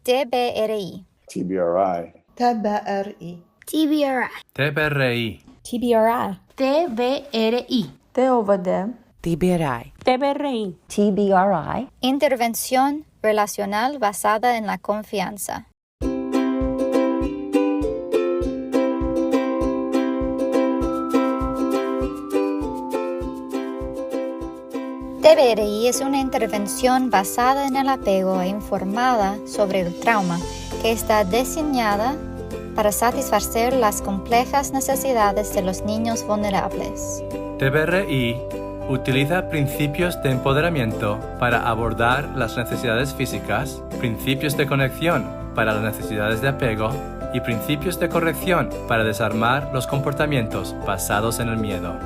TBRI. TBRI. TBRI. TBRI. TBRI. TBRI. TBRI. TOVD. TBRI. TBRI. TBRI. Intervención relacional basada en la confianza. TBRI es una intervención basada en el apego e informada sobre el trauma que está diseñada para satisfacer las complejas necesidades de los niños vulnerables. TBRI utiliza principios de empoderamiento para abordar las necesidades físicas, principios de conexión para las necesidades de apego y principios de corrección para desarmar los comportamientos basados en el miedo.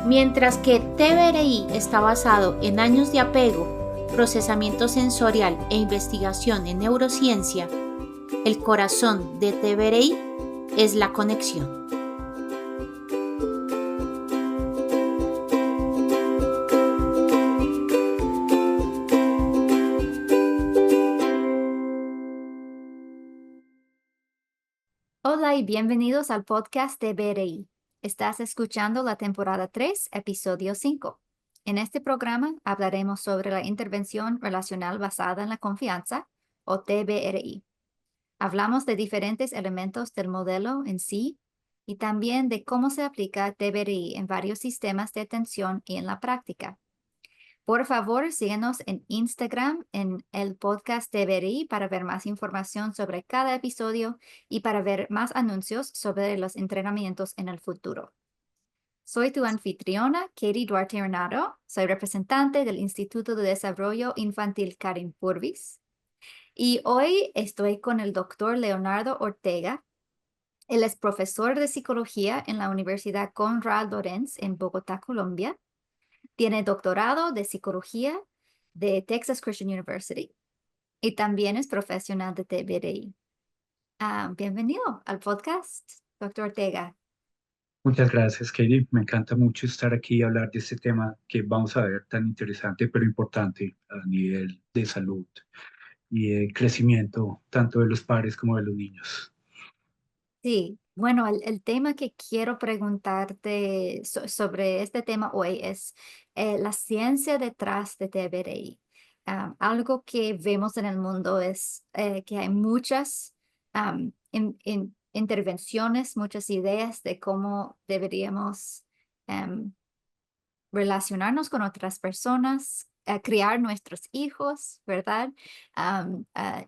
Mientras que TBRI está basado en años de apego, procesamiento sensorial e investigación en neurociencia, el corazón de TBRI es la conexión. Hola y bienvenidos al podcast de TBRI. Estás escuchando la temporada 3, episodio 5. En este programa hablaremos sobre la intervención relacional basada en la confianza, o TBRI. Hablamos de diferentes elementos del modelo en sí y también de cómo se aplica TBRI en varios sistemas de atención y en la práctica. Por favor, síguenos en Instagram en el podcast TBRI para ver más información sobre cada episodio y para ver más anuncios sobre los entrenamientos en el futuro. Soy tu anfitriona, Katie Duarte Hernado. Soy representante del Instituto de Desarrollo Infantil Karin Purvis. Y hoy estoy con el doctor Leonardo Ortega. Él es profesor de psicología en la Universidad Conrad Lorenz en Bogotá, Colombia. Tiene doctorado de psicología de Texas Christian University y también es profesional de TBRI. Bienvenido al podcast, doctor Ortega. Muchas gracias, Katie. Me encanta mucho estar aquí y hablar de este tema que vamos a ver tan interesante pero importante a nivel de salud y de crecimiento tanto de los padres como de los niños. Sí, bueno, el tema que quiero preguntarte sobre este tema hoy es la ciencia detrás de TBRI. Algo que vemos en el mundo es que hay muchas intervenciones, muchas ideas de cómo deberíamos relacionarnos con otras personas, criar nuestros hijos, ¿verdad?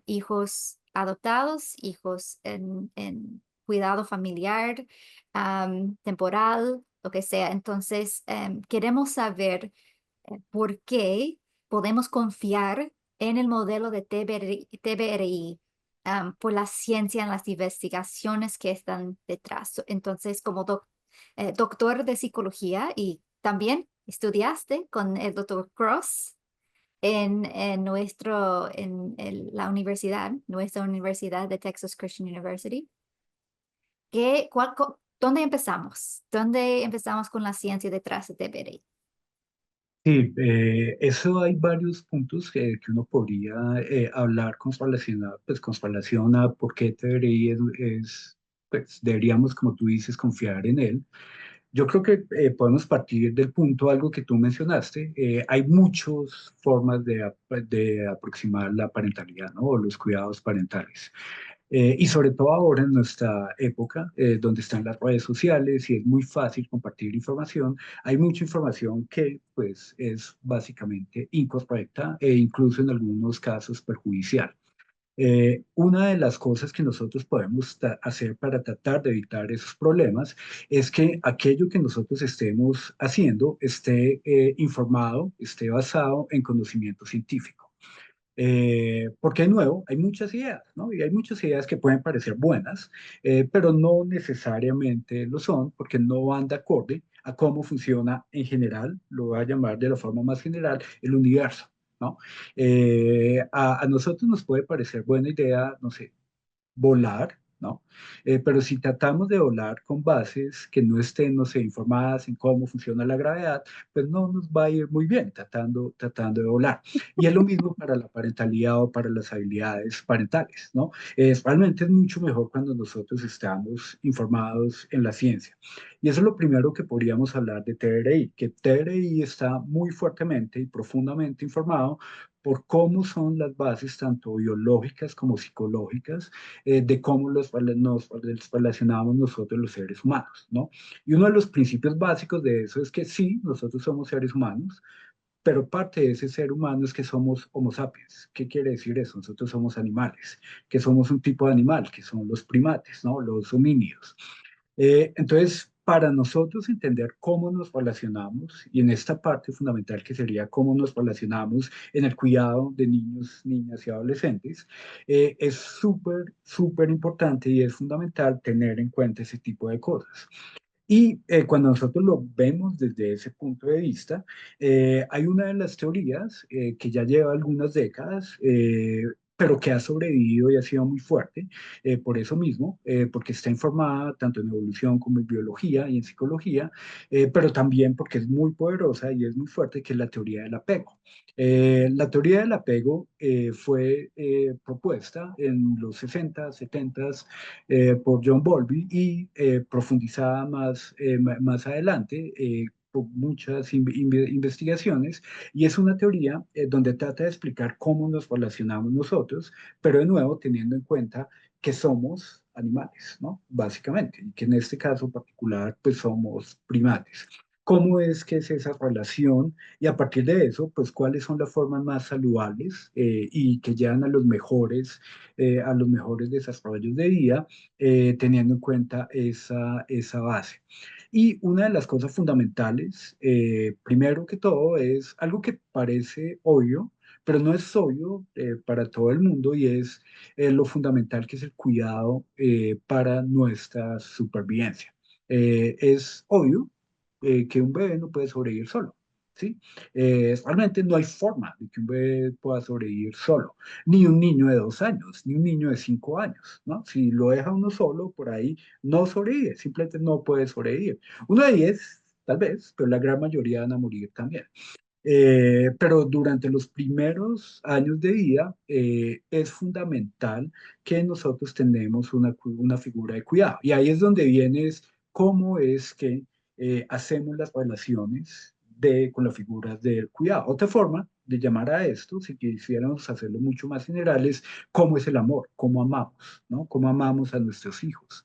Hijos adoptados, hijos en cuidado familiar, temporal, lo que sea. Entonces, queremos saber por qué podemos confiar en el modelo de TBRI por la ciencia en las investigaciones que están detrás. Entonces, como doctor de psicología y también estudiaste con el doctor Cross en nuestra universidad de Texas Christian University. ¿Dónde empezamos? ¿Dónde empezamos con la ciencia detrás de TBRI? Sí, eso hay varios puntos que uno podría hablar con relación a por qué pues, deberíamos, como tú dices, confiar en él. Yo creo que podemos partir del punto, algo que tú mencionaste. Hay muchas formas de aproximar la parentalidad, ¿no? O los cuidados parentales. Y sobre todo ahora en nuestra época, donde están las redes sociales y es muy fácil compartir información, hay mucha información que pues es básicamente incorrecta e incluso en algunos casos perjudicial. Una de las cosas que nosotros podemos hacer para tratar de evitar esos problemas es que aquello que nosotros estemos haciendo esté informado, esté basado en conocimiento científico. Porque de nuevo, hay muchas ideas, ¿no? Y hay muchas ideas que pueden parecer buenas, pero no necesariamente lo son porque no van de acorde a cómo funciona en general, lo voy a llamar de la forma más general, el universo, ¿no? A nosotros nos puede parecer buena idea, no sé, volar, ¿no? Pero si tratamos de volar con bases que no estén, no sé, informadas en cómo funciona la gravedad, pues no nos va a ir muy bien tratando de volar. Y es lo mismo para la parentalidad o para las habilidades parentales, ¿no? Realmente es mucho mejor cuando nosotros estamos informados en la ciencia. Y eso es lo primero que podríamos hablar de TRI, que TRI está muy fuertemente y profundamente informado por cómo son las bases tanto biológicas como psicológicas de cómo nos relacionamos nosotros los seres humanos, ¿no? Y uno de los principios básicos de eso es que sí, nosotros somos seres humanos, pero parte de ese ser humano es que somos Homo sapiens. ¿Qué quiere decir eso? Nosotros somos animales, que somos un tipo de animal, que son los primates, ¿no? Los homínidos. Entonces, para nosotros entender cómo nos relacionamos, y en esta parte fundamental que sería cómo nos relacionamos en el cuidado de niños, niñas y adolescentes, es súper, súper importante y es fundamental tener en cuenta ese tipo de cosas. Y cuando nosotros lo vemos desde ese punto de vista, hay una de las teorías que ya lleva algunas décadas, pero que ha sobrevivido y ha sido muy fuerte, por eso mismo, porque está informada tanto en evolución como en biología y en psicología, pero también porque es muy poderosa y es muy fuerte, que es la teoría del apego. La teoría del apego fue propuesta en los 60, 70 por John Bowlby y profundizada más adelante por muchas investigaciones, y es una teoría donde trata de explicar cómo nos relacionamos nosotros, pero de nuevo teniendo en cuenta que somos animales, ¿no? Básicamente, y que en este caso particular pues somos primates. ¿Cómo es que es esa relación? Y a partir de eso, pues cuáles son las formas más saludables y que llevan a los mejores desarrollos de vida, teniendo en cuenta esa base. Y una de las cosas fundamentales, primero que todo, es algo que parece obvio, pero no es obvio para todo el mundo, y es lo fundamental que es el cuidado para nuestra supervivencia. Es obvio que un bebé no puede sobrevivir solo, ¿sí? Realmente no hay forma de que un bebé pueda sobrevivir solo, ni un niño de 2 años, ni un niño de 5 años, ¿no? Si lo deja uno solo por ahí, no sobrevive, simplemente no puede sobrevivir. Uno de 10, tal vez, pero la gran mayoría van a morir también. Pero durante los primeros años de vida es fundamental que nosotros tenemos una figura de cuidado. Y ahí es donde viene cómo es que hacemos las relaciones con las figuras del cuidado. Otra forma de llamar a esto, si quisiéramos hacerlo mucho más general, es cómo es el amor, cómo amamos, ¿no? Cómo amamos a nuestros hijos,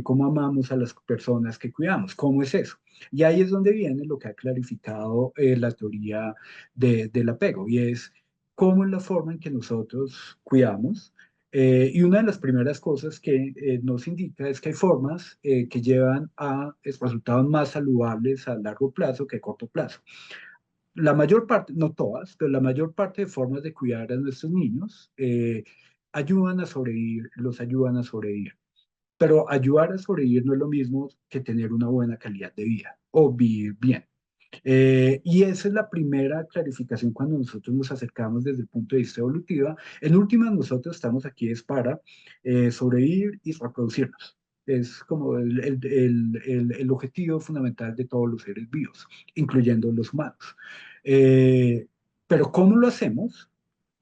cómo amamos a las personas que cuidamos, cómo es eso. Y ahí es donde viene lo que ha clarificado la teoría del apego, y es cómo es la forma en que nosotros cuidamos. Y una de las primeras cosas que nos indica es que hay formas que llevan a resultados más saludables a largo plazo que a corto plazo. La mayor parte, no todas, pero la mayor parte de formas de cuidar a nuestros niños ayudan a sobrevivir, los ayudan a sobrevivir. Pero ayudar a sobrevivir no es lo mismo que tener una buena calidad de vida o vivir bien. Y esa es la primera clarificación cuando nosotros nos acercamos desde el punto de vista evolutivo. En última, nosotros estamos aquí es para sobrevivir y reproducirnos. Es como el objetivo fundamental de todos los seres vivos, incluyendo los humanos. Eh, pero ¿cómo lo hacemos?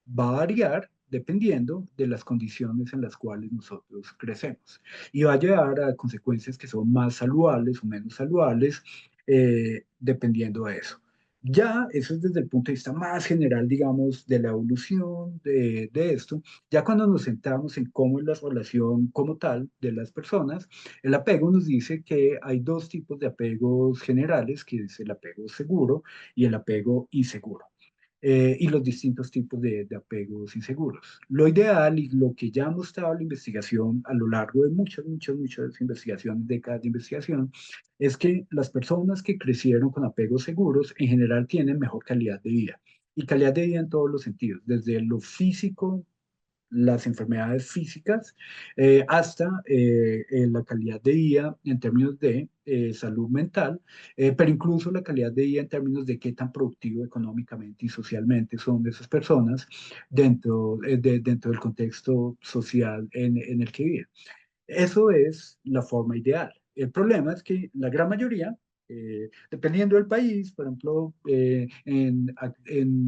Va a variar dependiendo de las condiciones en las cuales nosotros crecemos, y va a llevar a consecuencias que son más saludables o menos saludables dependiendo de eso. Ya eso es desde el punto de vista más general, digamos, de la evolución de esto. Ya cuando nos centramos en cómo es la relación como tal de las personas, el apego nos dice que hay dos tipos de apegos generales, que es el apego seguro y el apego inseguro, y los distintos tipos de apegos inseguros. Lo ideal y lo que ya ha mostrado la investigación a lo largo de muchas investigaciones, décadas de investigación, es que las personas que crecieron con apegos seguros en general tienen mejor calidad de vida. Y calidad de vida en todos los sentidos, desde lo físico, las enfermedades físicas, hasta la calidad de vida en términos de salud mental, pero incluso la calidad de vida en términos de qué tan productivo económicamente y socialmente son esas personas dentro del contexto social en el que viven. Eso es la forma ideal. El problema es que la gran mayoría, dependiendo del país, por ejemplo, en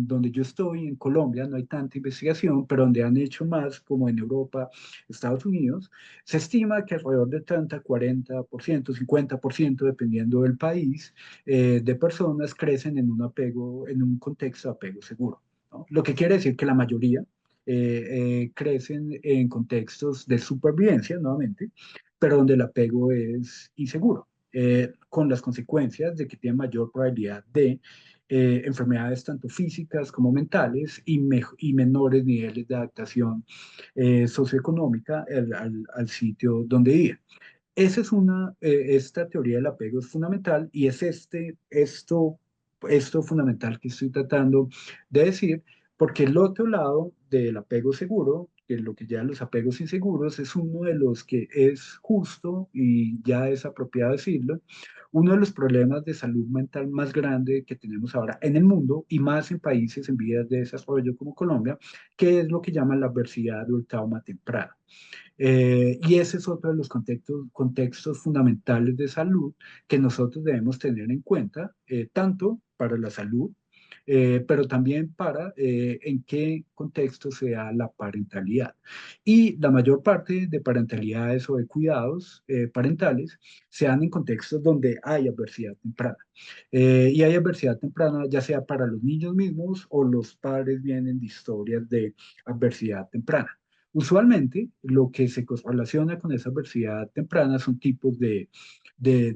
donde yo estoy, en Colombia, no hay tanta investigación, pero donde han hecho más, como en Europa, Estados Unidos, se estima que alrededor de 30, 40%, 50%, dependiendo del país, de personas crecen en un apego, en un contexto de apego seguro, ¿no? Lo que quiere decir que la mayoría crecen en contextos de supervivencia, nuevamente, pero donde el apego es inseguro, con las consecuencias de que tiene mayor probabilidad de enfermedades tanto físicas como mentales y menores niveles de adaptación socioeconómica al sitio donde viven. Esta teoría del apego es fundamental y es esto fundamental que estoy tratando de decir, porque el otro lado del apego seguro, que es lo que ya los apegos inseguros, es uno de los que es justo y ya es apropiado decirlo, uno de los problemas de salud mental más grande que tenemos ahora en el mundo y más en países en vías de desarrollo como Colombia, que es lo que llaman la adversidad o el trauma temprano. Y ese es otro de los contextos fundamentales de salud que nosotros debemos tener en cuenta, tanto para la salud, pero también para en qué contexto se da la parentalidad. Y la mayor parte de parentalidades o de cuidados parentales se dan en contextos donde hay adversidad temprana. Y hay adversidad temprana ya sea para los niños mismos o los padres vienen de historias de adversidad temprana. Usualmente, lo que se relaciona con esa adversidad temprana son tipos de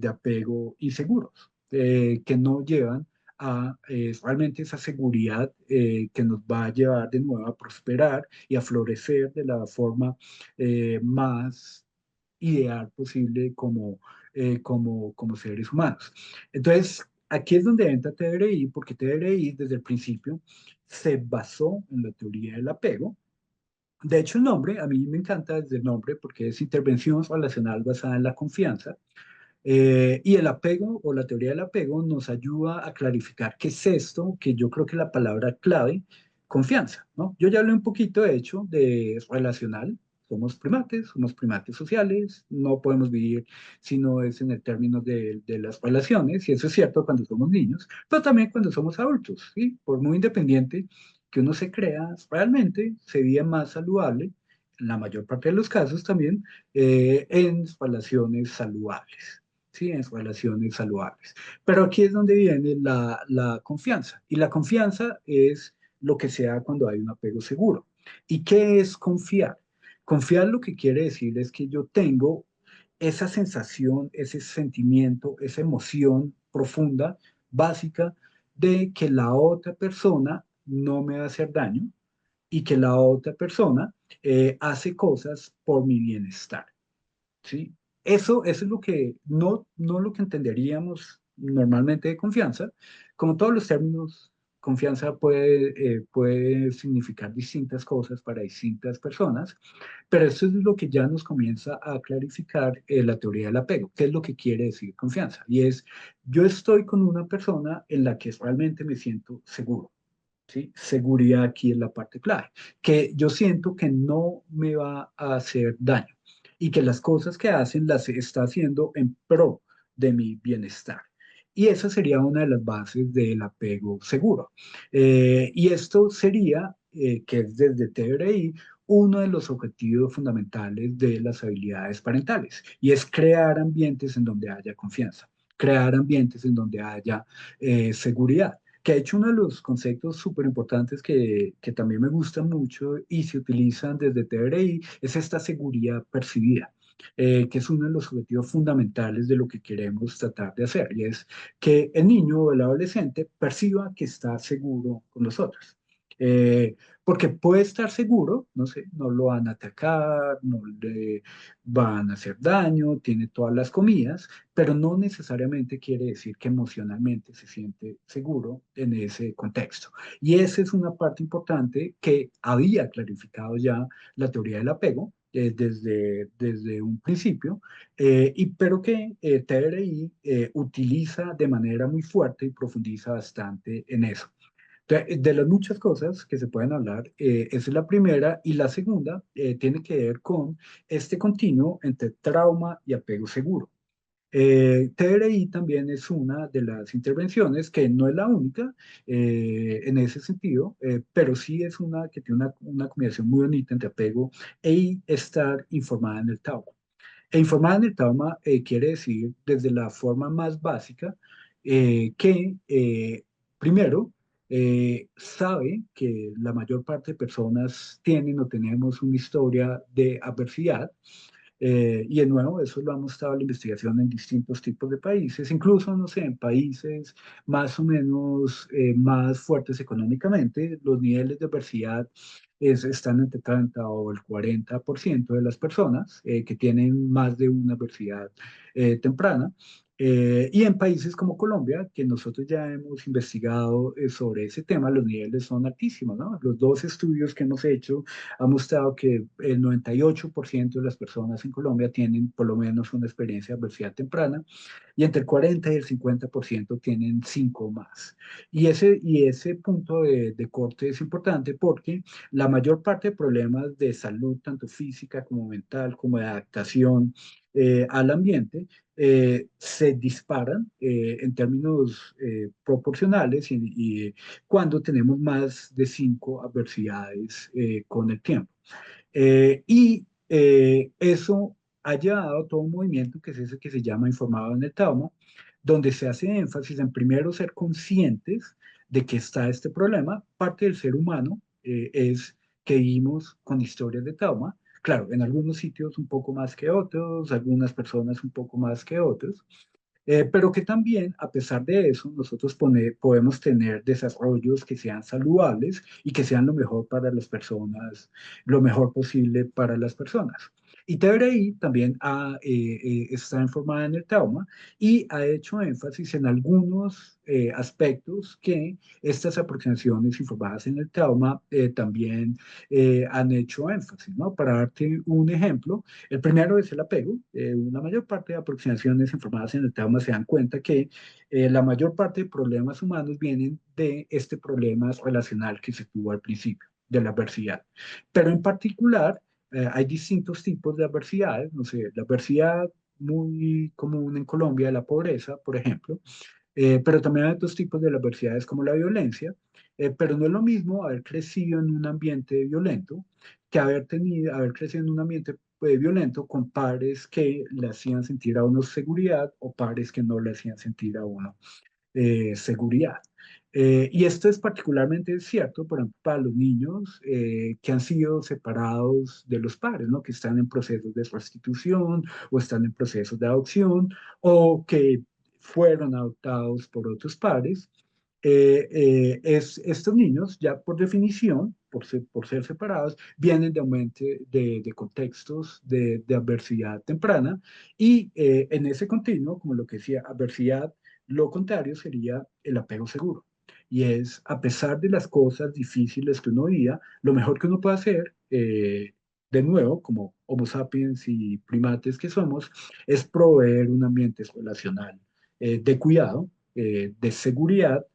apego inseguros, que no llevan a realmente esa seguridad que nos va a llevar de nuevo a prosperar y a florecer de la forma más ideal posible como seres humanos. Entonces, aquí es donde entra TBRI, porque TBRI desde el principio se basó en la teoría del apego. De hecho, el nombre, a mí me encanta desde el nombre porque es intervención relacional basada en la confianza. Y el apego o la teoría del apego nos ayuda a clarificar qué es esto, que yo creo que la palabra clave, confianza, ¿no? Yo ya hablé un poquito, de hecho, de relacional. Somos primates sociales, no podemos vivir si no es en el término de las relaciones, y eso es cierto cuando somos niños, pero también cuando somos adultos, ¿sí? Por muy independiente que uno se crea, realmente se vive más saludable, en la mayor parte de los casos también, en relaciones saludables. Sí, en relaciones saludables. Pero aquí es donde viene la confianza. Y la confianza es lo que se da cuando hay un apego seguro. ¿Y qué es confiar? Confiar lo que quiere decir es que yo tengo esa sensación, ese sentimiento, esa emoción profunda, básica, de que la otra persona no me va a hacer daño y que la otra persona hace cosas por mi bienestar. ¿Sí? Eso es lo que, no lo que entenderíamos normalmente de confianza. Como todos los términos, confianza puede significar distintas cosas para distintas personas, pero eso es lo que ya nos comienza a clarificar la teoría del apego. ¿Qué es lo que quiere decir confianza? Y es, yo estoy con una persona en la que realmente me siento seguro. ¿Sí? Seguridad aquí es la parte clave, que yo siento que no me va a hacer daño y que las cosas que hacen las está haciendo en pro de mi bienestar. Y esa sería una de las bases del apego seguro. Y esto sería, que es desde TBRI, uno de los objetivos fundamentales de las habilidades parentales, y es crear ambientes en donde haya confianza, crear ambientes en donde haya seguridad. Que ha hecho uno de los conceptos súper importantes que también me gustan mucho y se utilizan desde TBRI es esta seguridad percibida, que es uno de los objetivos fundamentales de lo que queremos tratar de hacer, y es que el niño o el adolescente perciba que está seguro con los otros. Porque puede estar seguro, no sé, no lo van a atacar, no le van a hacer daño, tiene todas las comidas, pero no necesariamente quiere decir que emocionalmente se siente seguro en ese contexto. Y esa es una parte importante que había clarificado ya la teoría del apego desde un principio, pero que TRI utiliza de manera muy fuerte y profundiza bastante en eso. De las muchas cosas que se pueden hablar, esa es la primera. Y la segunda tiene que ver con este continuo entre trauma y apego seguro. TRI también es una de las intervenciones que no es la única en ese sentido, pero sí es una que tiene una combinación muy bonita entre apego e estar informada en el trauma. E informada en el trauma quiere decir desde la forma más básica que primero sabe que la mayor parte de personas tienen o tenemos una historia de adversidad y de nuevo, eso lo ha mostrado la investigación en distintos tipos de países, incluso, no sé, en países más o menos más fuertes económicamente, los niveles de obesidad están entre 30 o el 40% de las personas que tienen más de una obesidad temprana. Y en países como Colombia, que nosotros ya hemos investigado sobre ese tema, los niveles son altísimos, ¿no? Los dos estudios que hemos hecho ha mostrado que el 98% de las personas en Colombia tienen por lo menos una experiencia de adversidad temprana y entre el 40 y el 50% tienen 5 o más. Y ese punto de corte es importante porque la mayor parte de problemas de salud, tanto física como mental, como de adaptación al ambiente, se disparan en términos proporcionales y cuando tenemos más de 5 adversidades con el tiempo. Eso ha llevado a todo un movimiento que es ese que se llama informado en el trauma, donde se hace énfasis en primero ser conscientes de que está este problema. Parte del ser humano es que vivimos con historias de trauma. Claro, en algunos sitios un poco más que otros, algunas personas un poco más que otros, pero que también, a pesar de eso, nosotros podemos tener desarrollos que sean saludables y que sean lo mejor para las personas, lo mejor posible para las personas. Y TBRI también está informada en el trauma y ha hecho énfasis en algunos aspectos que estas aproximaciones informadas en el trauma también han hecho énfasis, ¿no? Para darte un ejemplo, el primero es el apego. La mayor parte de aproximaciones informadas en el trauma se dan cuenta que la mayor parte de problemas humanos vienen de este problema relacional que se tuvo al principio, de la adversidad. Pero en particular, hay distintos tipos de adversidades. No sé, la adversidad muy común en Colombia, la pobreza, por ejemplo, pero también hay otros tipos de adversidades como la violencia, pero no es lo mismo haber crecido en un ambiente violento que haber crecido en un ambiente violento con padres que le hacían sentir a uno seguridad o padres que no le hacían sentir a uno seguridad. Y esto es particularmente cierto, por ejemplo, para los niños que han sido separados de los padres, ¿no? Que están en procesos de restitución o están en procesos de adopción o que fueron adoptados por otros padres. Estos niños, ya por definición, por ser separados, vienen de contextos de adversidad temprana y en ese continuo, como lo que decía, adversidad, lo contrario sería el apego seguro. Y es, a pesar de las cosas difíciles que uno veía, lo mejor que uno puede hacer, de nuevo, como Homo sapiens y primates que somos, es proveer un ambiente relacional de cuidado, de seguridad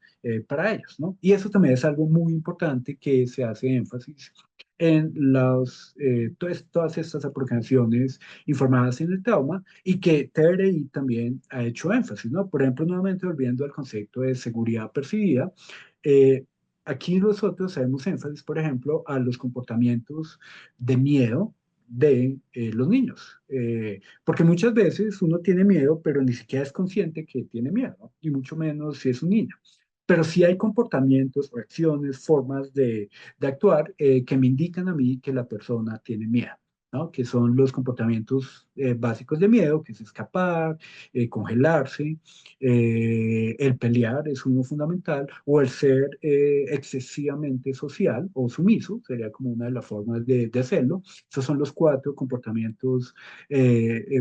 para ellos, ¿no? Y eso también es algo muy importante que se hace énfasis en todas estas aproximaciones informadas en el trauma y que TRI también ha hecho énfasis, ¿no? Por ejemplo, nuevamente volviendo al concepto de seguridad percibida, eh, aquí nosotros hacemos énfasis, por ejemplo, a los comportamientos de miedo de los niños, porque muchas veces uno tiene miedo, pero ni siquiera es consciente que tiene miedo, ¿no? Y mucho menos si es un niño. Pero sí hay comportamientos, reacciones, formas de actuar que me indican a mí que la persona tiene miedo, ¿no? Que son los comportamientos básicos de miedo, que es escapar, congelarse, el pelear es uno fundamental, o el ser excesivamente social o sumiso, sería como una de las formas de hacerlo. Esos son los 4 comportamientos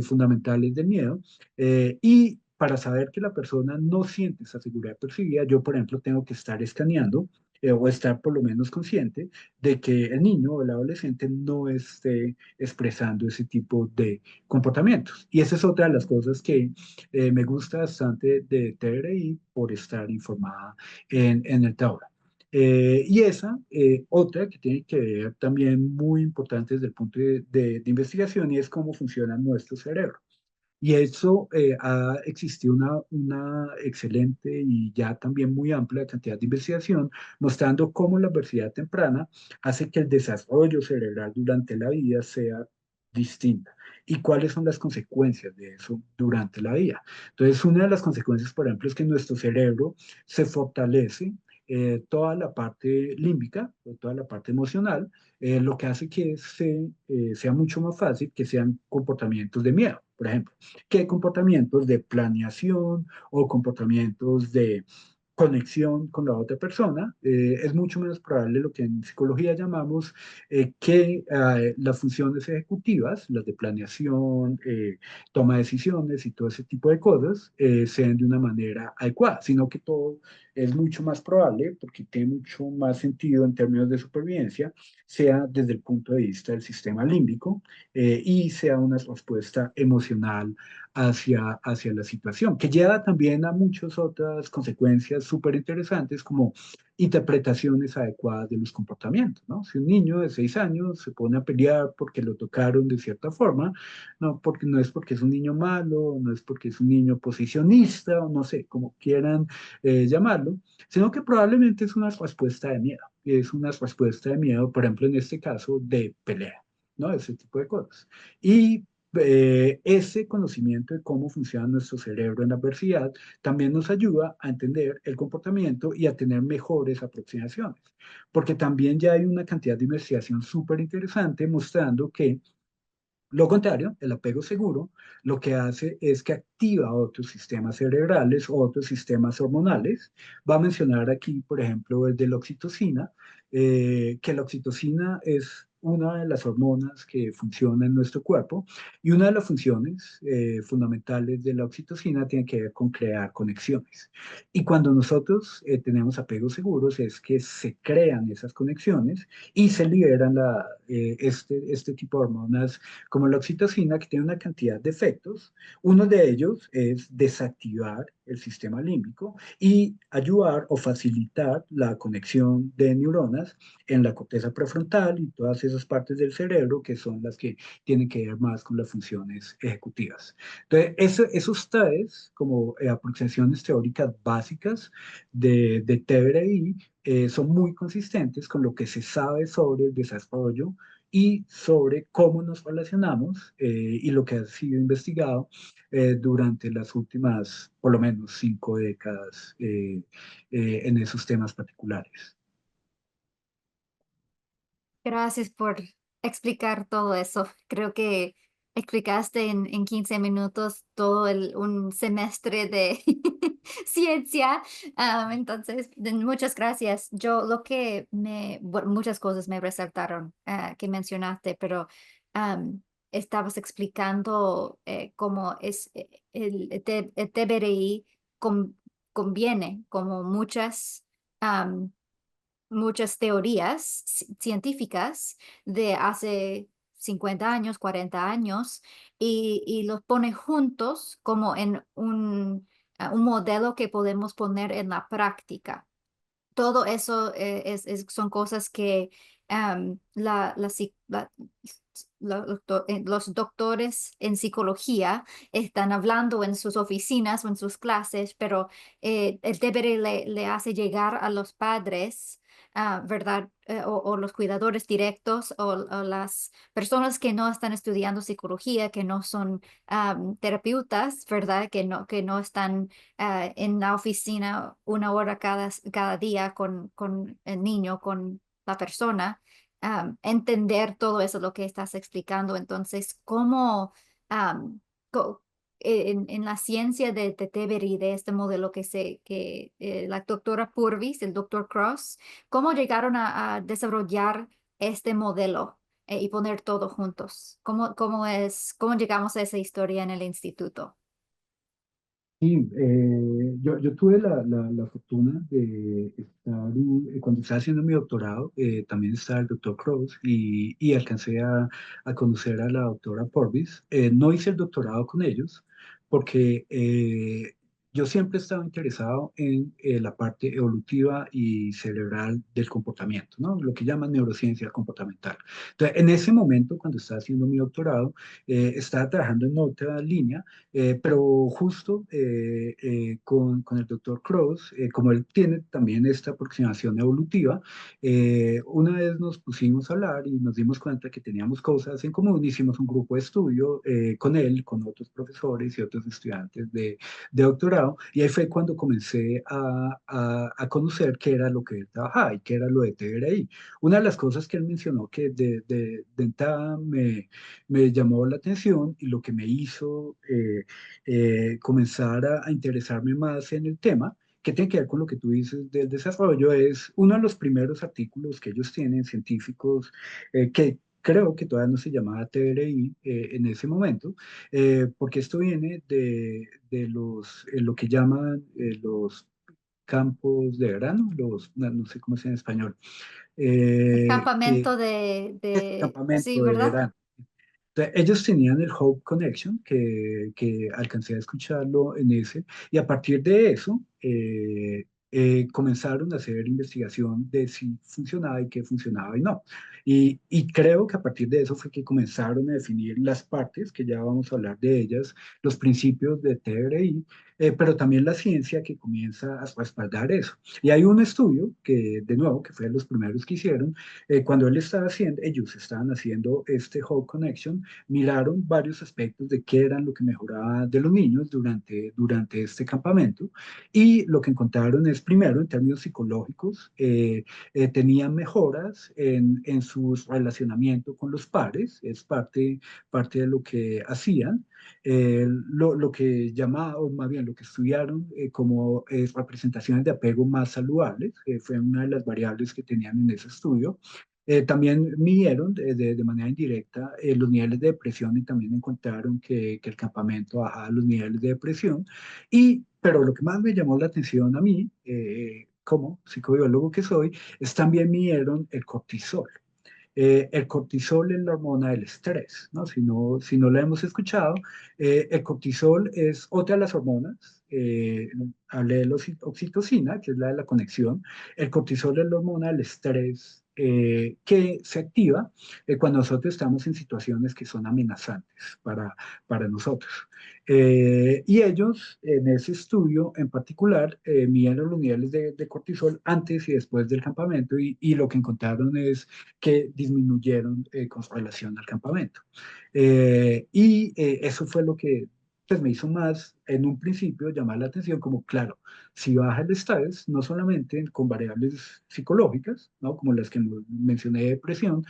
fundamentales del miedo. Y para saber que la persona no siente esa seguridad percibida, yo, por ejemplo, tengo que estar escaneando o estar por lo menos consciente de que el niño o el adolescente no esté expresando ese tipo de comportamientos. Y esa es otra de las cosas que me gusta bastante de TRI por estar informada en el Taura. Y esa, otra que tiene que ver también muy importante desde el punto de investigación y es cómo funciona nuestro cerebro. Y eso ha existido una excelente y ya también muy amplia cantidad de investigación mostrando cómo la adversidad temprana hace que el desarrollo cerebral durante la vida sea distinta y cuáles son las consecuencias de eso durante la vida. Entonces, una de las consecuencias, por ejemplo, es que nuestro cerebro se fortalece. Toda la parte límbica, o toda la parte emocional, lo que hace que sea mucho más fácil que sean comportamientos de miedo, por ejemplo que comportamientos de planeación o comportamientos de conexión con la otra persona. Es mucho menos probable lo que en psicología llamamos que las funciones ejecutivas, las de planeación, toma de decisiones y todo ese tipo de cosas, sean de una manera adecuada, sino que todo es mucho más probable, porque tiene mucho más sentido en términos de supervivencia, sea desde el punto de vista del sistema límbico y sea una respuesta emocional hacia la situación, que lleva también a muchas otras consecuencias súper interesantes como interpretaciones adecuadas de los comportamientos, ¿no? Si un niño de 6 años se pone a pelear porque lo tocaron de cierta forma, no es porque es un niño malo, no es porque es un niño posicionista, o no sé, como quieran llamarlo, sino que probablemente es una respuesta de miedo, es una respuesta de miedo, por ejemplo, en este caso, de pelea, ¿no? Ese tipo de cosas. Y ese conocimiento de cómo funciona nuestro cerebro en la adversidad también nos ayuda a entender el comportamiento y a tener mejores aproximaciones, porque también ya hay una cantidad de investigación súper interesante mostrando que lo contrario, el apego seguro, lo que hace es que activa otros sistemas cerebrales, otros sistemas hormonales. Va a mencionar aquí, por ejemplo, el de la oxitocina, que la oxitocina es una de las hormonas que funciona en nuestro cuerpo y una de las funciones fundamentales de la oxitocina tiene que ver con crear conexiones. Y cuando nosotros tenemos apegos seguros es que se crean esas conexiones y se liberan este tipo de hormonas como la oxitocina, que tiene una cantidad de efectos. Uno de ellos es desactivar el sistema límbico y ayudar o facilitar la conexión de neuronas en la corteza prefrontal y todas esas partes del cerebro que son las que tienen que ver más con las funciones ejecutivas. Entonces, esos tres como aproximaciones teóricas básicas de TBRI son muy consistentes con lo que se sabe sobre el desarrollo y sobre cómo nos relacionamos y lo que ha sido investigado durante las últimas, por lo menos, 5 décadas en esos temas particulares. Gracias por explicar todo eso. Creo que explicaste en 15 minutos todo un semestre de ciencia. Entonces, muchas gracias. Yo lo que bueno, muchas cosas me resaltaron que mencionaste, pero am, estabas explicando cómo es el TBRI conviene como muchas teorías científicas de hace 50 años, 40 años, y los pone juntos como en un modelo que podemos poner en la práctica. Todo eso son cosas que los doctores en psicología están hablando en sus oficinas o en sus clases, pero el deber le hace llegar a los padres, ¿verdad? O los cuidadores directos o las personas que no están estudiando psicología, que no son terapeutas, ¿verdad? Que no están en la oficina 1 hora cada día con el niño, con la persona, entender todo eso, lo que estás explicando. Entonces, ¿cómo am, co- en la ciencia de Teveri, de este modelo que la doctora Purvis, el doctor Cross, cómo llegaron a desarrollar este modelo? Y poner todo juntos. ¿Cómo llegamos a esa historia en el instituto? Sí, yo tuve la fortuna de estar, cuando estaba haciendo mi doctorado, también estaba el doctor Cross y alcancé a conocer a la doctora Porvis. No hice el doctorado con ellos porque yo siempre he estado interesado en la parte evolutiva y cerebral del comportamiento, ¿no? Lo que llaman neurociencia comportamental. Entonces, en ese momento, cuando estaba haciendo mi doctorado, estaba trabajando en otra línea, pero justo con el doctor Cross, como él tiene también esta aproximación evolutiva, una vez nos pusimos a hablar y nos dimos cuenta que teníamos cosas en común, hicimos un grupo de estudio con él, con otros profesores y otros estudiantes de doctorado, y ahí fue cuando comencé a conocer qué era lo que él trabajaba y qué era lo de TRI. Una de las cosas que él mencionó que de entrada me llamó la atención y lo que me hizo comenzar a interesarme más en el tema, que tiene que ver con lo que tú dices del desarrollo, es uno de los primeros artículos que ellos tienen, científicos, que creo que todavía no se llamaba TRI en ese momento, porque esto viene de lo que llaman los campos de verano, no sé cómo es en español, que Campamento es sí, campamento de ¿verdad? verano. Entonces, ellos tenían el Hope Connection, que alcancé a escucharlo en ese, y a partir de eso comenzaron a hacer investigación de si funcionaba y qué funcionaba y no. Y creo que a partir de eso fue que comenzaron a definir las partes, que ya vamos a hablar de ellas, los principios de TRI, pero también la ciencia que comienza a respaldar eso. Y hay un estudio que, de nuevo, que fue de los primeros que hicieron, cuando ellos estaban haciendo este Whole Connection, miraron varios aspectos de qué eran lo que mejoraba de los niños durante este campamento, y lo que encontraron es, primero, en términos psicológicos, tenían mejoras en su relacionamiento con los pares, es parte de lo que hacían. Lo que llamaban, o más bien lo que estudiaron como representaciones de apego más saludables, fue una de las variables que tenían en ese estudio. También midieron de manera indirecta los niveles de depresión y también encontraron que el campamento bajaba los niveles de depresión. Pero lo que más me llamó la atención a mí, como psicobiólogo que soy, es también midieron el cortisol. El cortisol es la hormona del estrés, ¿no? Si no la hemos escuchado, el cortisol es otra de las hormonas. Hablé de la oxitocina, que es la de la conexión. El cortisol es la hormona del estrés que se activa cuando nosotros estamos en situaciones que son amenazantes para nosotros. Y ellos, en ese estudio en particular, midieron los niveles de cortisol antes y después del campamento, y lo que encontraron es que disminuyeron con relación al campamento. Eso fue lo que pues, me hizo más, en un principio, llamar la atención como, claro, si baja el estrés, no solamente con variables psicológicas, ¿no? Como las que mencioné, depresión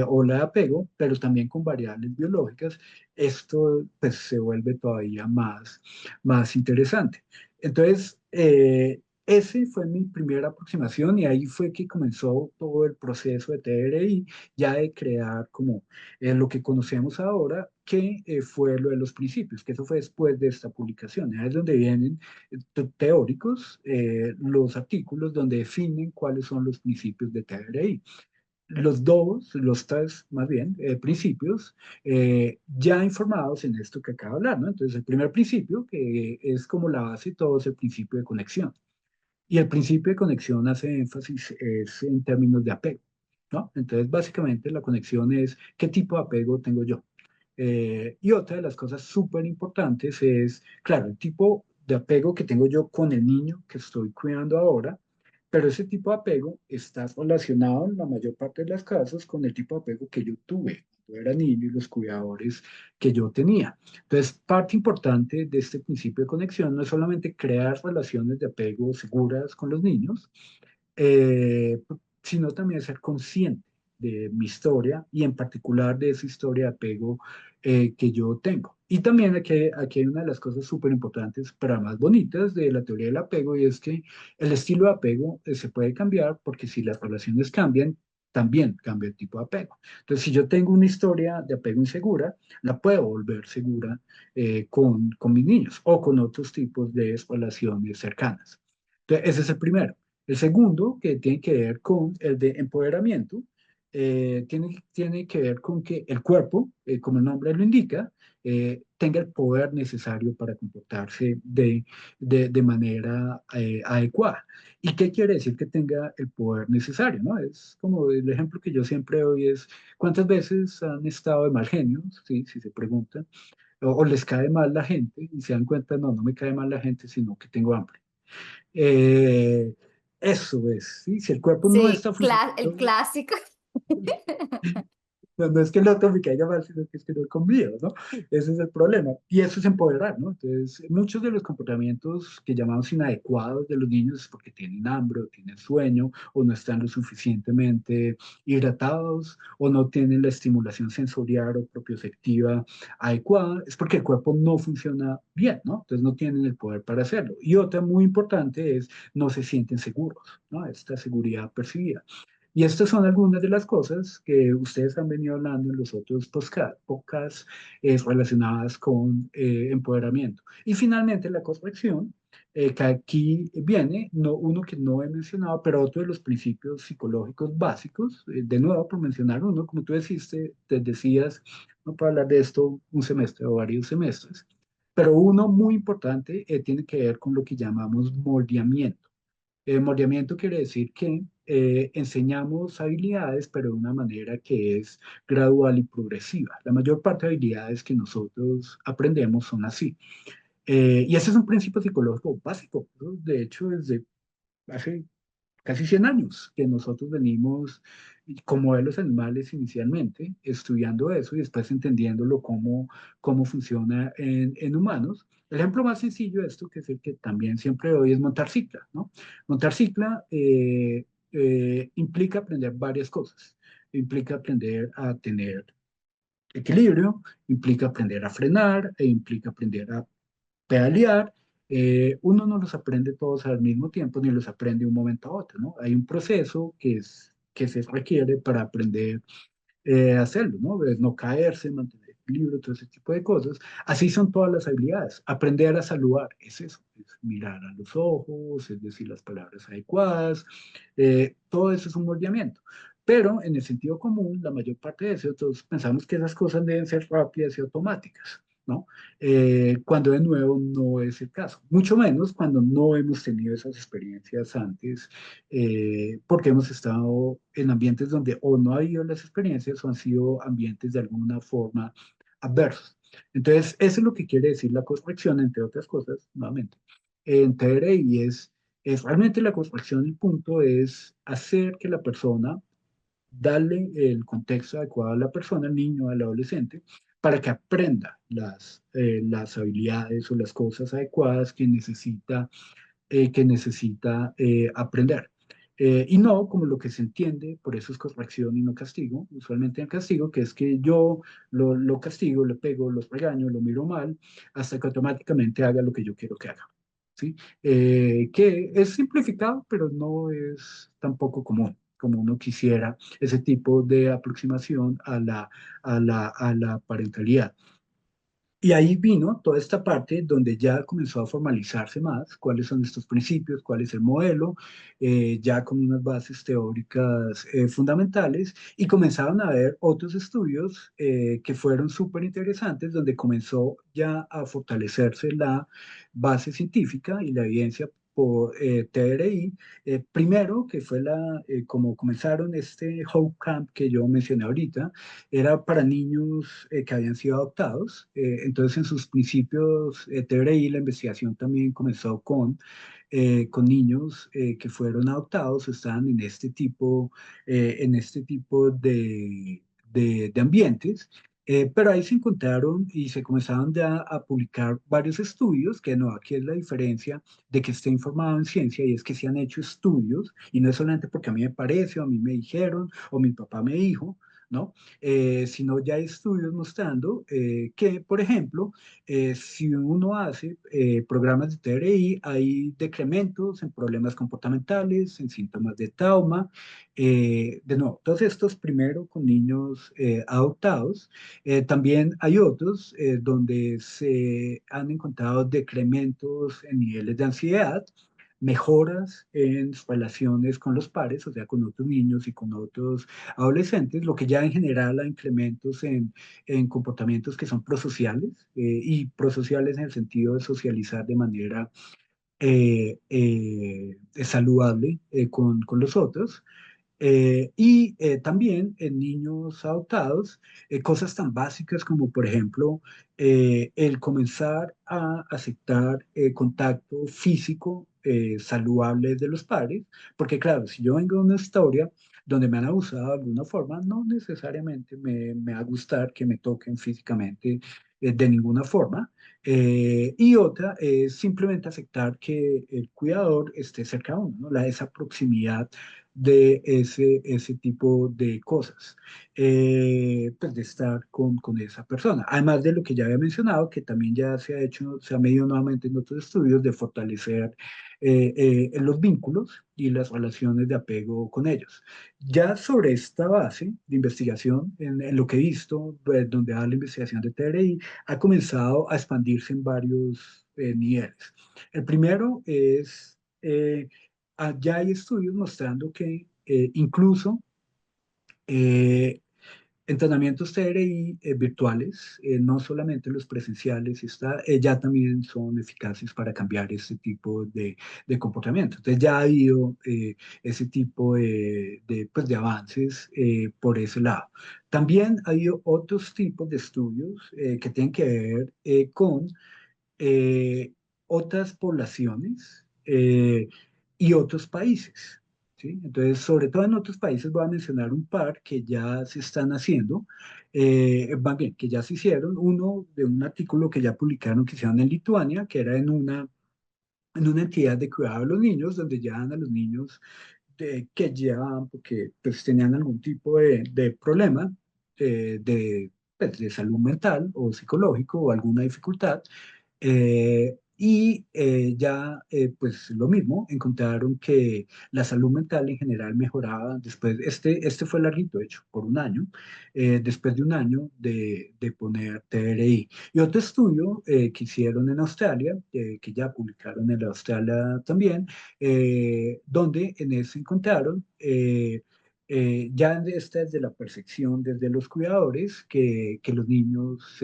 o la de apego, pero también con variables biológicas, esto pues, se vuelve todavía más interesante. Entonces, ese fue mi primera aproximación y ahí fue que comenzó todo el proceso de TRI, ya de crear como lo que conocemos ahora, que fue lo de los principios, que eso fue después de esta publicación. Ahí es donde vienen teóricos los artículos donde definen cuáles son los principios de TRI. Los tres más bien, principios ya informados en esto que acabo de hablar, ¿no? Entonces, el primer principio, que es como la base de todo, es el principio de conexión. Y el principio de conexión hace énfasis es en términos de apego, ¿no? Entonces, básicamente la conexión es qué tipo de apego tengo yo. Y otra de las cosas súper importantes es, claro, el tipo de apego que tengo yo con el niño que estoy cuidando ahora, pero ese tipo de apego está relacionado en la mayor parte de los casos con el tipo de apego que yo tuve cuando era niño y los cuidadores que yo tenía. Entonces, parte importante de este principio de conexión no es solamente crear relaciones de apego seguras con los niños, eh, sino también ser consciente de mi historia y en particular de esa historia de apego que yo tengo. Y también aquí hay una de las cosas súper importantes, pero más bonitas de la teoría del apego, y es que el estilo de apego se puede cambiar porque si las relaciones cambian, también cambia el tipo de apego. Entonces, si yo tengo una historia de apego insegura, la puedo volver segura con mis niños o con otros tipos de relaciones cercanas. Entonces, ese es el primero. El segundo, que tiene que ver con el de empoderamiento, tiene que ver con que el cuerpo, como el nombre lo indica, tenga el poder necesario para comportarse de manera adecuada. ¿Y qué quiere decir que tenga el poder necesario? ¿No? Es como el ejemplo que yo siempre doy es, ¿cuántas veces han estado de mal genio? ¿Sí? Si se preguntan, o les cae mal la gente y se dan cuenta, no, no me cae mal la gente, sino que tengo hambre. Eh, Eso es, ¿sí? Si el cuerpo no Sí, está el funcionando, clásico. no, no es que el otro me caiga mal, sino que es que no he comido, ¿no? Ese es el problema. Y eso es empoderar, ¿no? Entonces, muchos de los comportamientos que llamamos inadecuados de los niños es porque tienen hambre o tienen sueño o no están lo suficientemente hidratados o no tienen la estimulación sensorial o propioceptiva adecuada, es porque el cuerpo no funciona bien, ¿no? Entonces no tienen el poder para hacerlo. Y otra muy importante es no se sienten seguros, ¿no? Esta seguridad percibida. Y estas son algunas de las cosas que ustedes han venido hablando en los otros podcasts relacionadas con empoderamiento. Y finalmente la corrección, que aquí viene, no, uno que no he mencionado, pero otro de los principios psicológicos básicos, de nuevo por mencionar uno, como tú te decías, no para hablar de esto un semestre o varios semestres, pero uno muy importante tiene que ver con lo que llamamos moldeamiento. Moldeamiento quiere decir que enseñamos habilidades, pero de una manera que es gradual y progresiva. La mayor parte de habilidades que nosotros aprendemos son así. Y ese es un principio psicológico básico, ¿no? De hecho, desde hace casi 100 años que nosotros venimos como de los animales inicialmente, estudiando eso y después entendiéndolo cómo funciona en humanos. El ejemplo más sencillo de esto, que es el que también siempre doy, es montar cicla, ¿no? Montar cicla implica aprender varias cosas. Implica aprender a tener equilibrio, implica aprender a frenar, e implica aprender a pedalear. Uno no los aprende todos al mismo tiempo ni los aprende de un momento a otro, ¿no? Hay un proceso que se requiere para aprender a hacerlo, ¿no? Es no caerse, mantener equilibrio, todo ese tipo de cosas. Así son todas las habilidades. Aprender a saludar es eso, es mirar a los ojos, es decir las palabras adecuadas, todo eso es un moldeamiento. Pero en el sentido común, la mayor parte de eso, todos pensamos que esas cosas deben ser rápidas y automáticas, ¿no? Cuando de nuevo no es el caso, mucho menos cuando no hemos tenido esas experiencias antes, porque hemos estado en ambientes donde o no ha habido las experiencias o han sido ambientes de alguna forma adversos. Entonces, eso es lo que quiere decir la corrección, entre otras cosas, nuevamente. En TRI es realmente la corrección, el punto es hacer que la persona darle el contexto adecuado a la persona, al niño, al adolescente, para que aprenda las habilidades o las cosas adecuadas que necesita aprender. Y no como lo que se entiende, por eso es corrección y no castigo, usualmente en castigo, que es que yo lo castigo, le pego, los regaño, lo miro mal, hasta que automáticamente haga lo que yo quiero que haga. ¿Sí? Que es simplificado, pero no es tampoco común, como uno quisiera ese tipo de aproximación a la parentalidad. Y ahí vino toda esta parte donde ya comenzó a formalizarse más cuáles son estos principios, cuál es el modelo, ya con unas bases teóricas fundamentales, y comenzaron a haber otros estudios que fueron súper interesantes, donde comenzó ya a fortalecerse la base científica y la evidencia por TRI. Primero, que fue como comenzaron este Hope Camp que yo mencioné ahorita, era para niños que habían sido adoptados. Entonces, en sus principios, TBRI, la investigación también comenzó con niños que fueron adoptados, estaban en este tipo de ambientes. Pero ahí se encontraron y se comenzaron ya a publicar varios estudios, que no, aquí es la diferencia de que esté informado en ciencia, y es que se han hecho estudios, y no es solamente porque a mí me parece, o a mí me dijeron, o mi papá me dijo, ¿no? Sino ya hay estudios mostrando que, por ejemplo, si uno hace programas de TRI, hay decrementos en problemas comportamentales, en síntomas de trauma. De nuevo, todos estos primero con niños adoptados. También hay otros donde se han encontrado decrementos en niveles de ansiedad, mejoras en sus relaciones con los pares, o sea, con otros niños y con otros adolescentes, lo que ya en general a incrementos en comportamientos que son prosociales, y prosociales en el sentido de socializar de manera saludable con los otros. También en niños adoptados, cosas tan básicas como, por ejemplo, el comenzar a aceptar contacto físico saludable de los padres, porque claro, si yo vengo de una historia donde me han abusado de alguna forma, no necesariamente me va a gustar que me toquen físicamente de ninguna forma. Y otra es simplemente aceptar que el cuidador esté cerca de uno, ¿no? Esa proximidad de ese tipo de cosas, pues de estar con esa persona. Además de lo que ya había mencionado, que también ya se ha hecho, se ha medido nuevamente en otros estudios de fortalecer los vínculos y las relaciones de apego con ellos. Ya sobre esta base de investigación, en lo que he visto, pues, donde va la investigación de TRI, ha comenzado a expandirse en varios niveles. El primero es ya hay estudios mostrando que incluso eh, entrenamientos TRI virtuales, no solamente los presenciales, ya también son eficaces para cambiar este tipo de comportamiento. Entonces ya ha habido ese tipo pues, de avances por ese lado. También ha habido otros tipos de estudios que tienen que ver con eh, otras poblaciones y otros países. ¿Sí? Entonces, sobre todo en otros países voy a mencionar un par que ya se están haciendo, más bien, que ya se hicieron. Uno de un artículo que ya publicaron que hicieron en Lituania, que era en una entidad de cuidado de los niños, donde llevan a los niños que llevaban, porque pues, tenían algún tipo de problema pues, de salud mental o psicológico o alguna dificultad. Ya, pues lo mismo, encontraron que la salud mental en general mejoraba después, este fue larguito, de hecho, por un año, después de un año de poner TRI. Y otro estudio que hicieron en Australia, que ya publicaron en Australia también, donde en ese encontraron ya desde la percepción, desde los cuidadores, que los niños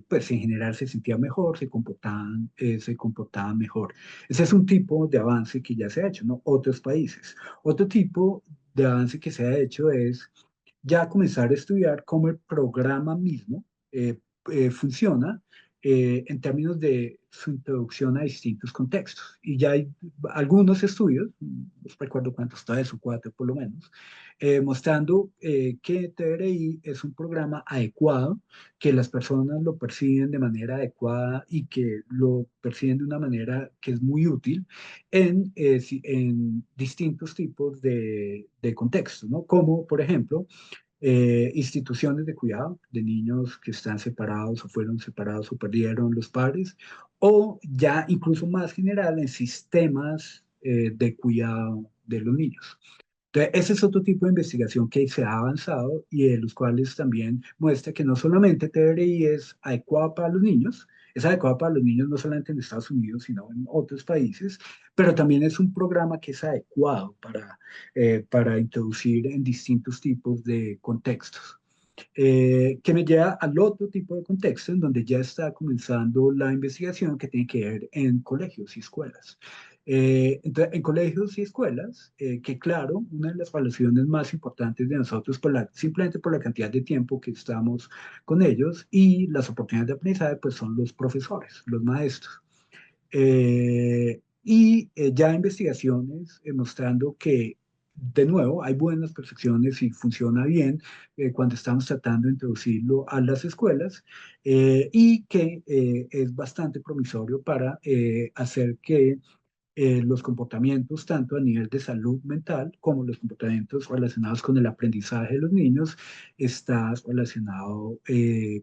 pues en general se sentían mejor, se comportaban mejor. Ese es un tipo de avance que ya se ha hecho, ¿no? Otros países. Otro tipo de avance que se ha hecho es ya comenzar a estudiar cómo el programa mismo funciona en términos de su introducción a distintos contextos. Y ya hay algunos estudios, no recuerdo cuántos, 3 o 4 por lo menos, mostrando que TRI es un programa adecuado, que las personas lo perciben de manera adecuada y que lo perciben de una manera que es muy útil en distintos tipos de contextos, ¿no? Como, por ejemplo, instituciones de cuidado de niños que están separados o fueron separados o perdieron los padres, o ya incluso más general en sistemas de cuidado de los niños. Entonces, ese es otro tipo de investigación que se ha avanzado y de los cuales también muestra que no solamente TRI es adecuado para los niños, es adecuado para los niños no solamente en Estados Unidos, sino en otros países, pero también es un programa que es adecuado para introducir en distintos tipos de contextos. Que me lleva al otro tipo de contexto en donde ya está comenzando la investigación que tiene que ver en colegios y escuelas. Entonces, en colegios y escuelas, que claro, una de las evaluaciones más importantes de nosotros, simplemente por la cantidad de tiempo que estamos con ellos y las oportunidades de aprendizaje, pues son los profesores, los maestros. Ya investigaciones mostrando que, de nuevo, hay buenas percepciones y funciona bien cuando estamos tratando de introducirlo a las escuelas y que es bastante promisorio para hacer que los comportamientos, tanto a nivel de salud mental como los comportamientos relacionados con el aprendizaje de los niños, está relacionado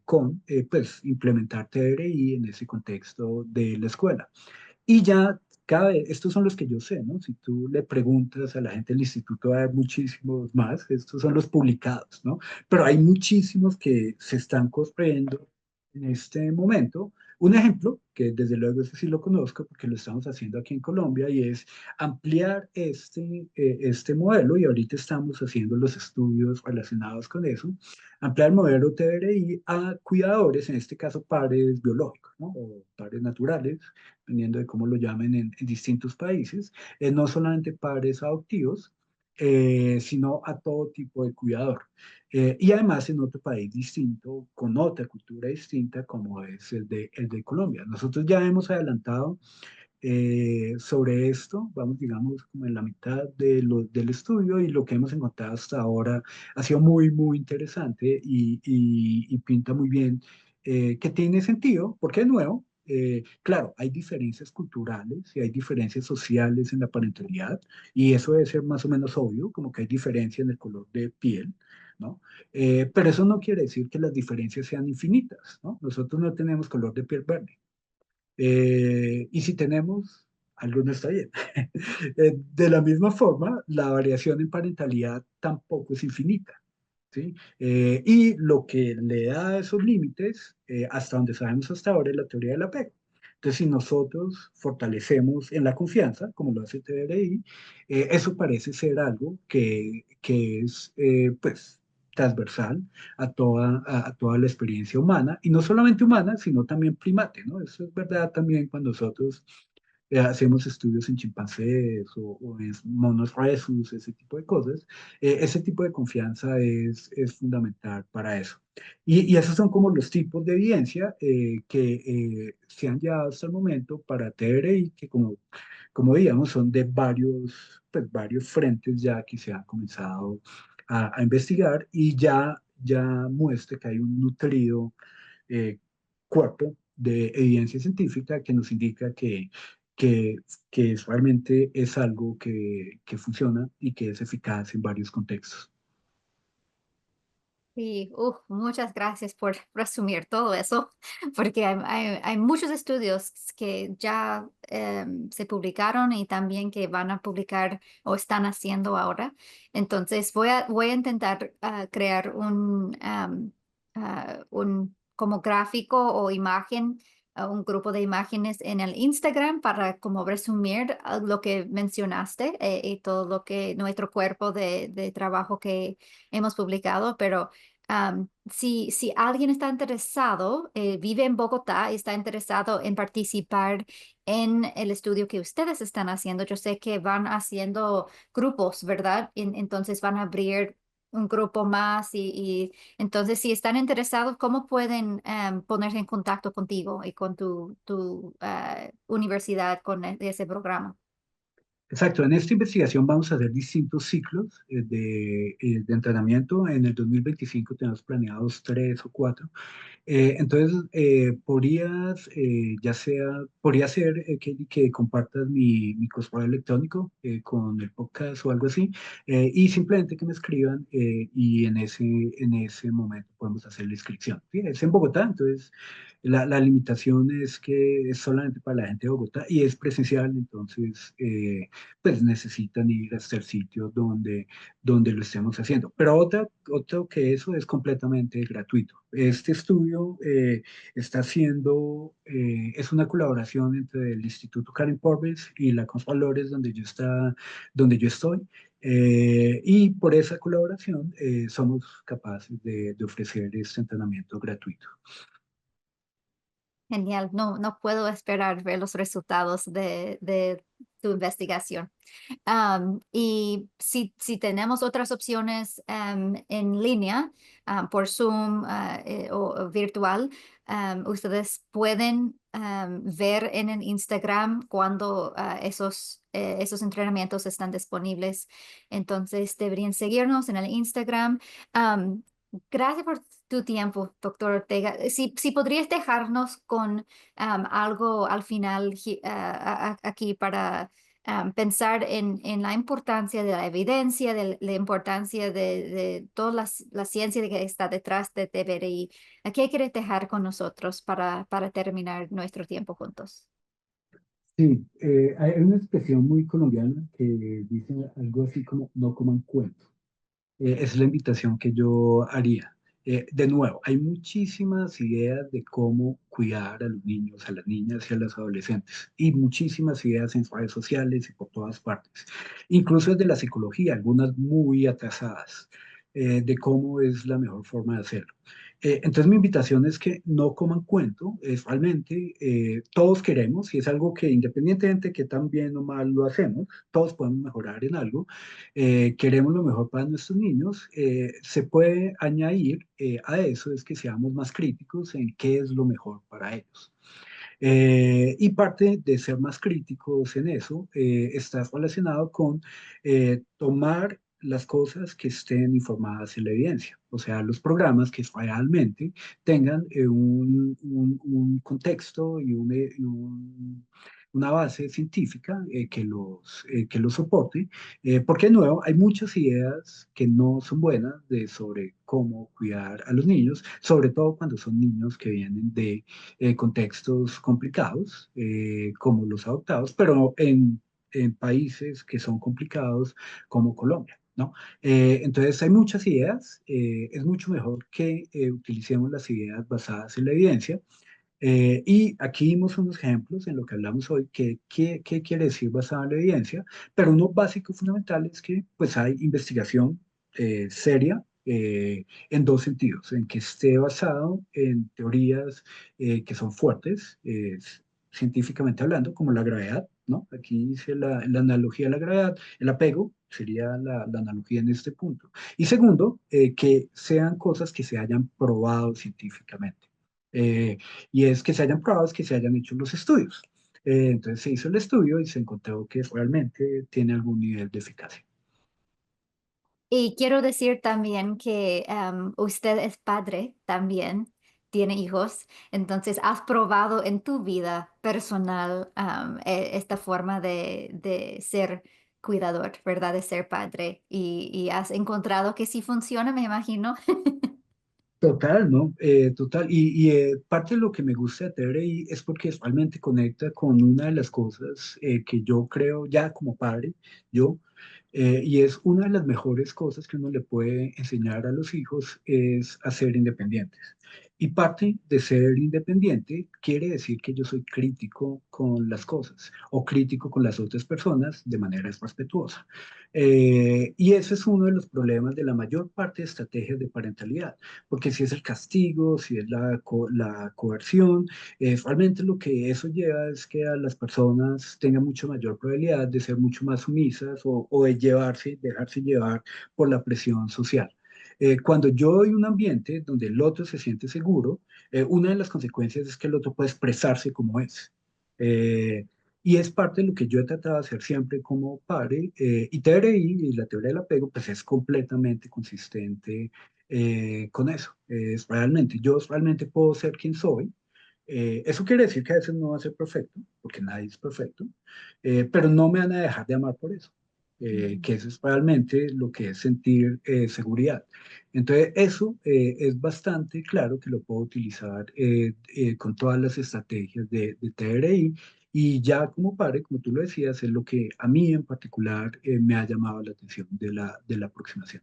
con pues, implementar TRI en ese contexto de la escuela. Y ya cada vez, estos son los que yo sé, ¿no? Si tú le preguntas a la gente del instituto, va a haber muchísimos más, estos son los publicados, ¿no? Pero hay muchísimos que se están construyendo en este momento. Un ejemplo, que desde luego ese sí lo conozco porque lo estamos haciendo aquí en Colombia, y es ampliar este modelo, y ahorita estamos haciendo los estudios relacionados con eso, ampliar el modelo TRI a cuidadores, en este caso pares biológicos, ¿no? O pares naturales, dependiendo de cómo lo llamen en distintos países, no solamente pares adoptivos, sino a todo tipo de cuidador. Y además en otro país distinto, con otra cultura distinta, como es el de Colombia. Nosotros ya hemos adelantado sobre esto, vamos, digamos, como en la mitad del estudio, y lo que hemos encontrado hasta ahora ha sido muy, muy interesante, y pinta muy bien, que tiene sentido, porque es nuevo. Claro, hay diferencias culturales y hay diferencias sociales en la parentalidad, y eso debe ser más o menos obvio, como que hay diferencia en el color de piel, ¿no? Pero eso no quiere decir que las diferencias sean infinitas, ¿no? Nosotros no tenemos color de piel verde. Y si tenemos, algo no está bien. De la misma forma, la variación en parentalidad tampoco es infinita, ¿sí? Y lo que le da esos límites, hasta donde sabemos hasta ahora, es la teoría del apego. Entonces, si nosotros fortalecemos en la confianza, como lo hace TRI, eso parece ser algo que es, pues, transversal a toda la experiencia humana, y no solamente humana, sino también primate, ¿no? Eso es verdad también cuando nosotros hacemos estudios en chimpancés o en monos rhesus, ese tipo de cosas. Ese tipo de confianza es fundamental para eso. Y esos son como los tipos de evidencia que se han llevado hasta el momento para TRI, que como digamos, son de varios frentes ya que se han comenzado a investigar, y ya muestra que hay un nutrido eh, cuerpo de evidencia científica que nos indica que, que realmente es algo que funciona y que es eficaz en varios contextos. Y muchas gracias por resumir todo eso, porque hay muchos estudios que ya se publicaron y también que van a publicar o están haciendo ahora. Entonces voy a intentar crear un como gráfico o imagen, un grupo de imágenes en el Instagram para como resumir lo que mencionaste, y todo lo que nuestro cuerpo de trabajo que hemos publicado, pero si alguien está interesado, vive en Bogotá y está interesado en participar en el estudio que ustedes están haciendo, yo sé que van haciendo grupos, ¿verdad? Entonces van a abrir un grupo más, y entonces si están interesados, ¿cómo pueden ponerse en contacto contigo y con tu universidad con ese programa? Exacto, en esta investigación vamos a hacer distintos ciclos de entrenamiento. En el 2025 tenemos planeados 3 o 4. Entonces, podría ser, Kelly, que compartas mi correo electrónico con el podcast o algo así, y simplemente que me escriban, y en ese momento podemos hacer la inscripción. ¿Sí? Es en Bogotá, entonces la limitación es que es solamente para la gente de Bogotá y es presencial, entonces pues necesitan ir hasta el sitio donde lo estemos haciendo. Pero otro que eso es completamente gratuito. Este estudio es una colaboración entre el Instituto Karen Purvis y la Valores, donde yo estoy. Y por esa colaboración somos capaces de ofrecer este entrenamiento gratuito. Genial, no puedo esperar ver los resultados de tu investigación. Y si tenemos otras opciones en línea, por Zoom, o virtual, ustedes pueden ver en el Instagram cuando esos entrenamientos están disponibles. Entonces deberían seguirnos en el Instagram. Gracias por tu tiempo, doctor Ortega. Si podrías dejarnos con algo al final aquí para pensar en la importancia de la evidencia, de la importancia de toda la ciencia que está detrás de TBRI. ¿A qué quieres dejar con nosotros para terminar nuestro tiempo juntos? Sí, hay una expresión muy colombiana que dice algo así como no coman cuento. Esa es la invitación que yo haría. De nuevo, hay muchísimas ideas de cómo cuidar a los niños, a las niñas y a los adolescentes, y muchísimas ideas en redes sociales y por todas partes, incluso desde la psicología, algunas muy atrasadas, de cómo es la mejor forma de hacerlo. Entonces mi invitación es que no coman cuento, es realmente todos queremos, y es algo que independientemente de que tan bien o mal lo hacemos, todos podemos mejorar en algo, queremos lo mejor para nuestros niños, se puede añadir a eso es que seamos más críticos en qué es lo mejor para ellos. Y parte de ser más críticos en eso está relacionado con tomar las cosas que estén informadas en la evidencia, o sea, los programas que realmente tengan un contexto y una base científica que los soporte, porque de nuevo hay muchas ideas que no son buenas sobre cómo cuidar a los niños, sobre todo cuando son niños que vienen de contextos complicados, como los adoptados, pero en países que son complicados como Colombia, ¿no? Entonces hay muchas ideas, es mucho mejor que utilicemos las ideas basadas en la evidencia. Y aquí vimos unos ejemplos en lo que hablamos hoy, qué quiere decir basada en la evidencia, pero uno básico fundamental es que pues hay investigación seria en dos sentidos, en que esté basado en teorías que son fuertes, científicamente hablando, como la gravedad, ¿no? Aquí dice la analogía de la gravedad, el apego sería la analogía en este punto. Y segundo, que sean cosas que se hayan probado científicamente. Y es que se hayan probado, es que se hayan hecho los estudios. Entonces se hizo el estudio y se encontró que realmente tiene algún nivel de eficacia. Y quiero decir también que usted es padre también, tiene hijos, entonces has probado en tu vida personal esta forma de ser cuidador, ¿verdad? De ser padre y has encontrado que sí funciona, me imagino. Total, ¿no? Total. Parte de lo que me gusta de TRI es porque realmente conecta con una de las cosas que yo creo ya como padre, yo, y es una de las mejores cosas que uno le puede enseñar a los hijos es a ser independientes. Y parte de ser independiente quiere decir que yo soy crítico con las cosas o crítico con las otras personas de manera respetuosa. Y ese es uno de los problemas de la mayor parte de estrategias de parentalidad, porque si es el castigo, si es la coerción, realmente lo que eso lleva es que a las personas tengan mucho mayor probabilidad de ser mucho más sumisas o de dejarse llevar por la presión social. Cuando yo doy un ambiente donde el otro se siente seguro, una de las consecuencias es que el otro puede expresarse como es. Eh, y es parte de lo que yo he tratado de hacer siempre como padre. Y TRI y la teoría del apego, pues es completamente consistente con eso. Yo realmente puedo ser quien soy. Eso quiere decir que a veces no va a ser perfecto, porque nadie es perfecto, pero no me van a dejar de amar por eso. Que eso es realmente lo que es sentir seguridad. Entonces, eso es bastante claro que lo puedo utilizar con todas las estrategias de TRI. Y ya como padre, como tú lo decías, es lo que a mí en particular me ha llamado la atención de la aproximación.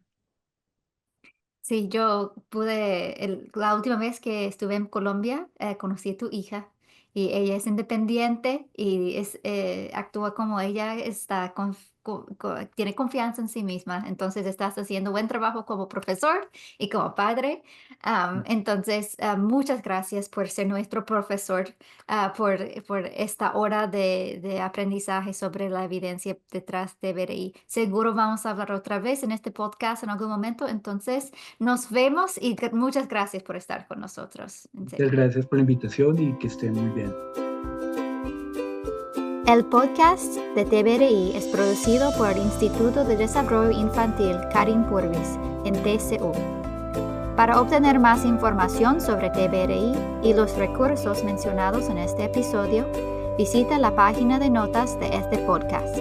Sí, yo pude, la última vez que estuve en Colombia, conocí a tu hija y ella es independiente y actúa como ella está, tiene confianza en sí misma. Entonces estás haciendo buen trabajo como profesor y como padre. Entonces, muchas gracias por ser nuestro profesor, por esta hora de aprendizaje sobre la evidencia detrás de BRI. Seguro vamos a hablar otra vez en este podcast en algún momento. Entonces, nos vemos y muchas gracias por estar con nosotros. En Muchas serio. gracias por la invitación y que estén muy bien. El podcast de TVRI es producido por el Instituto de Desarrollo Infantil Karin Purvis en TCU. Para obtener más información sobre TVRI y los recursos mencionados en este episodio, visita la página de notas de este podcast.